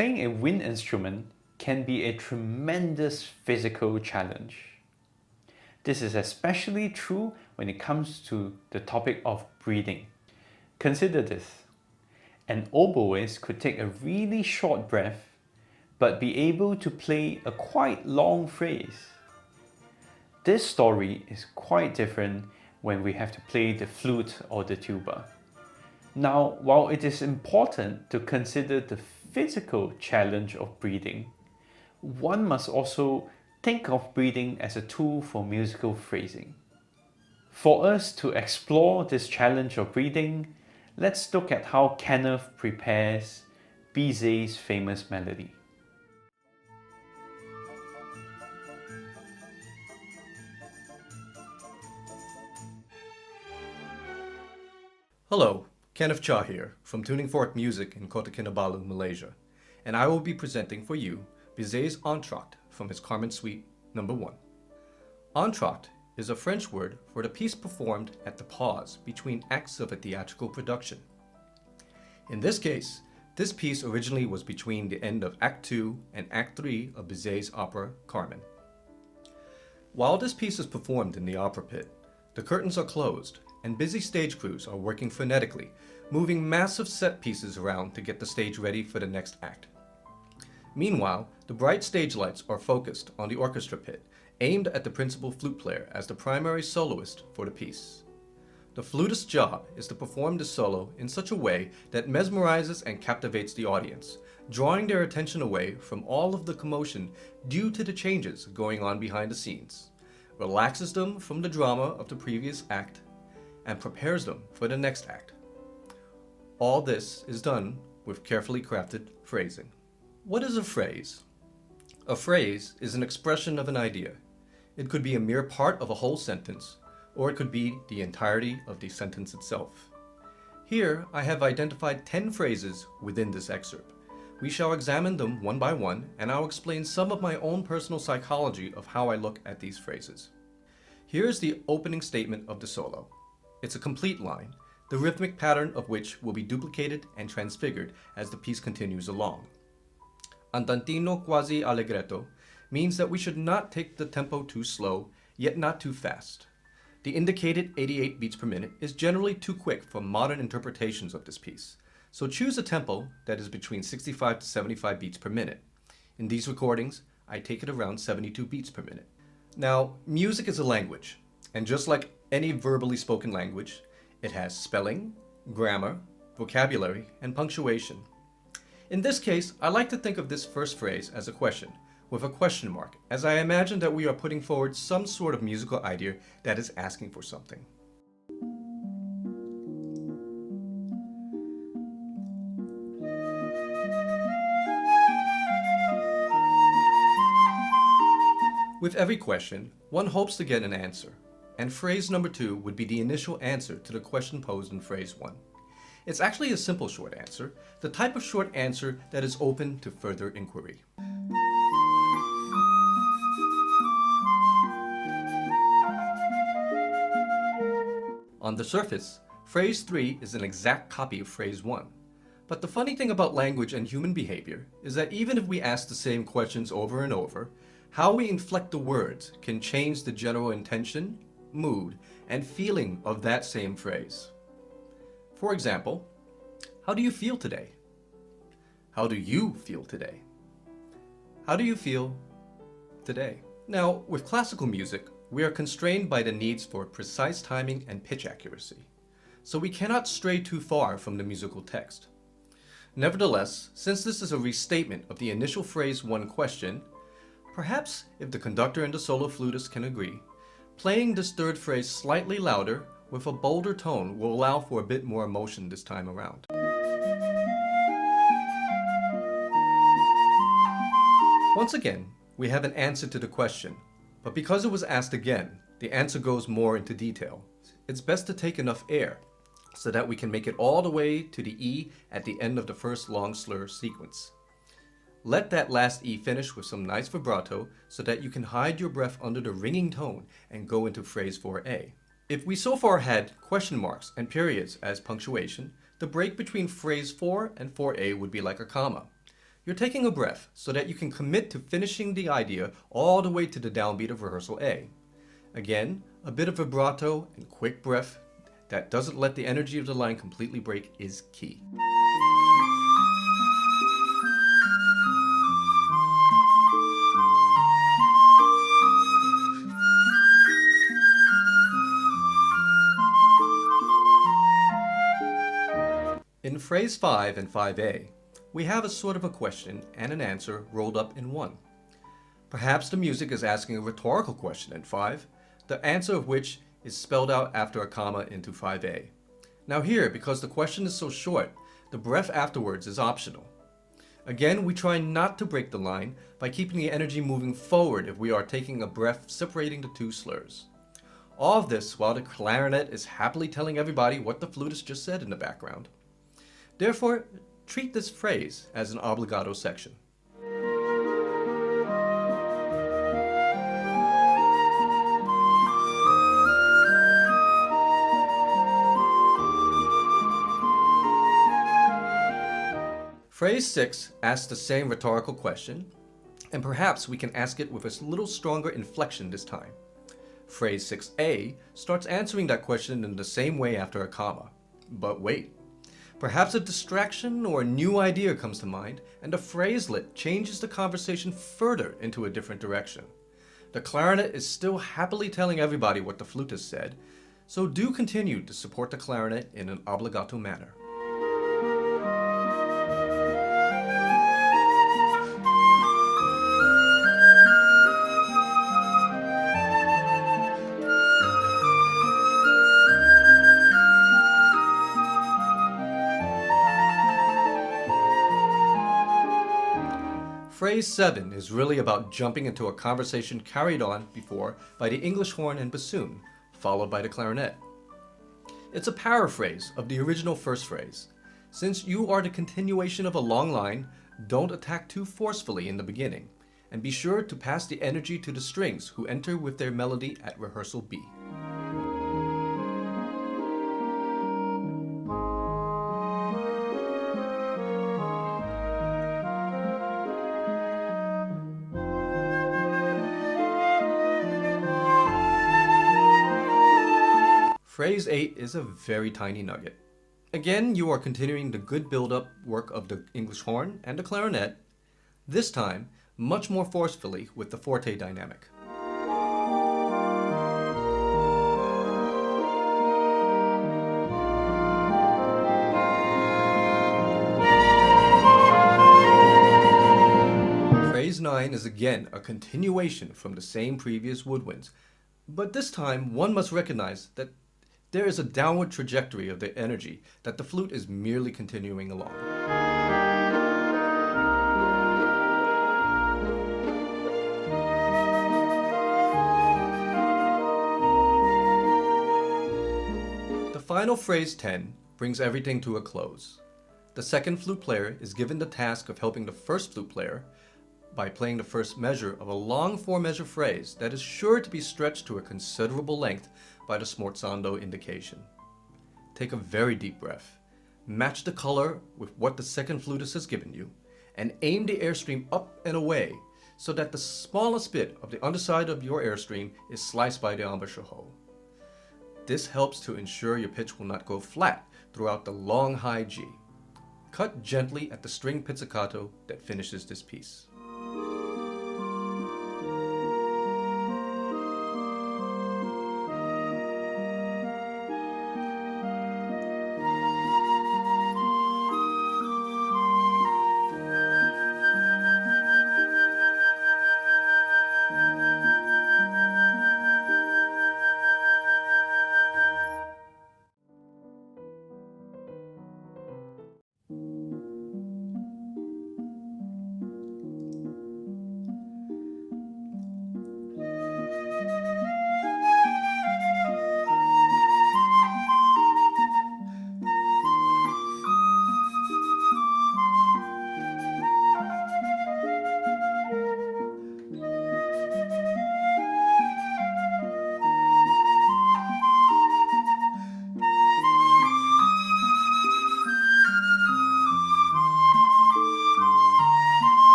Playing a wind instrument can be a tremendous physical challenge. This is especially true when it comes to the topic of breathing. Consider this. An oboist could take a really short breath but be able to play a quite long phrase. This story is quite different when we have to play the flute or the tuba. Now, while it is important to consider the physical challenge of breathing, one must also think of breathing as a tool for musical phrasing. For us to explore this challenge of breathing, let's look at how Kenneth prepares Bizet's famous melody. Hello, Kenneth Chia here from Tuning Fork Music in Kota Kinabalu, Malaysia, and I will be presenting for you Bizet's Entr'acte from his Carmen Suite No. 1. Entr'acte is a French word for the piece performed at the pause between acts of a theatrical production. In this case, this piece originally was between the end of Act 2 and Act 3 of Bizet's opera Carmen. While this piece is performed in the opera pit, the curtains are closed and busy stage crews are working frenetically, moving massive set pieces around to get the stage ready for the next act. Meanwhile, the bright stage lights are focused on the orchestra pit, aimed at the principal flute player as the primary soloist for the piece. The flutist's job is to perform the solo in such a way that mesmerizes and captivates the audience, drawing their attention away from all of the commotion due to the changes going on behind the scenes, relaxes them from the drama of the previous act, and prepares them for the next act. All this is done with carefully crafted phrasing. What is a phrase? A phrase is an expression of an idea. It could be a mere part of a whole sentence, or it could be the entirety of the sentence itself. Here, I have identified 10 phrases within this excerpt. We shall examine them one by one, and I'll explain some of my own personal psychology of how I look at these phrases. Here is the opening statement of the solo. It's a complete line, the rhythmic pattern of which will be duplicated and transfigured as the piece continues along. Andantino quasi allegretto means that we should not take the tempo too slow, yet not too fast. The indicated 88 beats per minute is generally too quick for modern interpretations of this piece, so choose a tempo that is between 65 to 75 beats per minute. In these recordings, I take it around 72 beats per minute. Now, music is a language, and just like any verbally spoken language, it has spelling, grammar, vocabulary, and punctuation. In this case, I like to think of this first phrase as a question, with a question mark, as I imagine that we are putting forward some sort of musical idea that is asking for something. With every question, one hopes to get an answer, and phrase number 2 would be the initial answer to the question posed in phrase 1. It's actually a simple short answer, the type of short answer that is open to further inquiry. On the surface, phrase 3 is an exact copy of phrase 1. But the funny thing about language and human behavior is that even if we ask the same questions over and over, how we inflect the words can change the general intention, mood, and feeling of that same phrase. For example, how do you feel today? How do you feel today? How do you feel today? Now, with classical music, we are constrained by the needs for precise timing and pitch accuracy, so we cannot stray too far from the musical text. Nevertheless, since this is a restatement of the initial phrase 1 question, perhaps if the conductor and the solo flutist can agree, playing this third phrase slightly louder with a bolder tone will allow for a bit more emotion this time around. Once again, we have an answer to the question, but because it was asked again, the answer goes more into detail. It's best to take enough air so that we can make it all the way to the E at the end of the first long slur sequence. Let that last E finish with some nice vibrato so that you can hide your breath under the ringing tone and go into phrase 4A. If we so far had question marks and periods as punctuation, the break between phrase 4 and 4A would be like a comma. You're taking a breath so that you can commit to finishing the idea all the way to the downbeat of rehearsal A. Again, a bit of vibrato and quick breath that doesn't let the energy of the line completely break is key. In phrase 5 and 5A, we have a sort of a question and an answer rolled up in one. Perhaps the music is asking a rhetorical question in 5, the answer of which is spelled out after a comma into 5A. Now here, because the question is so short, the breath afterwards is optional. Again, we try not to break the line by keeping the energy moving forward if we are taking a breath separating the two slurs. All of this while the clarinet is happily telling everybody what the flutist just said in the background. Therefore, treat this phrase as an obligato section. Phrase 6 asks the same rhetorical question, and perhaps we can ask it with a little stronger inflection this time. Phrase 6A starts answering that question in the same way after a comma. But wait. Perhaps a distraction or a new idea comes to mind, and the phraselet changes the conversation further into a different direction. The clarinet is still happily telling everybody what the flutist said, so do continue to support the clarinet in an obligato manner. Phrase 7 is really about jumping into a conversation carried on before by the English horn and bassoon, followed by the clarinet. It's a paraphrase of the original first phrase. Since you are the continuation of a long line, don't attack too forcefully in the beginning, and be sure to pass the energy to the strings who enter with their melody at rehearsal B. Phrase 8 is a very tiny nugget. Again, you are continuing the good build-up work of the English horn and the clarinet, this time much more forcefully with the forte dynamic. Phrase 9 is again a continuation from the same previous woodwinds, but this time one must recognize that there is a downward trajectory of the energy that the flute is merely continuing along. The final phrase 10 brings everything to a close. The second flute player is given the task of helping the first flute player by playing the first measure of a long 4-measure phrase that is sure to be stretched to a considerable length by the smorzando indication. Take a very deep breath, match the color with what the second flutist has given you, and aim the airstream up and away so that the smallest bit of the underside of your airstream is sliced by the embouchure hole. This helps to ensure your pitch will not go flat throughout the long high G. Cut gently at the string pizzicato that finishes this piece.